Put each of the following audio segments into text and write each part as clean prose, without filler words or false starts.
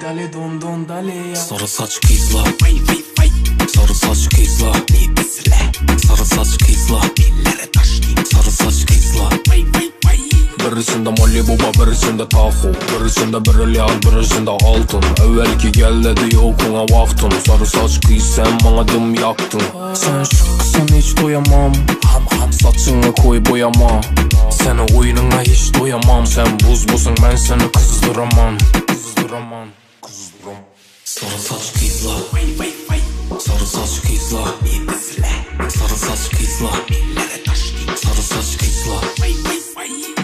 dale don don dale ya. Sarı saç kızla, sarı saç kızla, sarı saç kızla, sarı saç kızla. Birisinde Malibu, birisinde Tahoe, birisinde birilyal, birisinde altın. Evvelki gel dedi yokuna vaktin. Sarı saç kız sen bana dım yaktın. Sen şu kızın hiç doyamam. Saçını koy boyama. Seni oyununa hiç doyamam. Sen buzbusun ben seni kızdıramam. Sarı saç kızla, sarı saç kızla, sarı saç kızla, sarı saç kızla.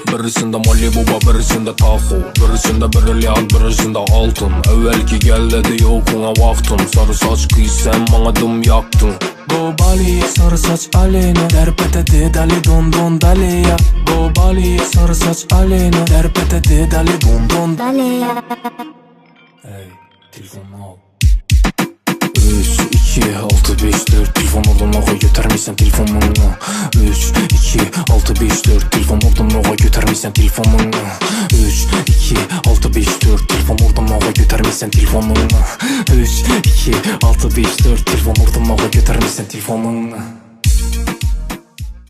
Birisinde Malibu, birisinde Tahoe, birisinde birilyal, birisinde altın. Evvelki gel dedi yokuna vaktin. Sarı saç kız sen bana dım yaktın. Go Bali, sarı saç aleyna, derpete de dale don don dale ya. Go Bali, sarı saç aleyna, derpete de dale don don dale ya. Hey, telefonunu al. 3, 2, 6, 5, 4 Telefon oradan oğa götürmeysen telefonunu. 3, 2, 6, 5, 4 Telefon oradan oğa götürmeysen telefonunu. 3, 2, 6, 5, 4 Telefon oradan oğa götürmeysen telefonunu. 3, 2, 6, 5, 4 Telefon oradan oğa götürmeysen telefonunu.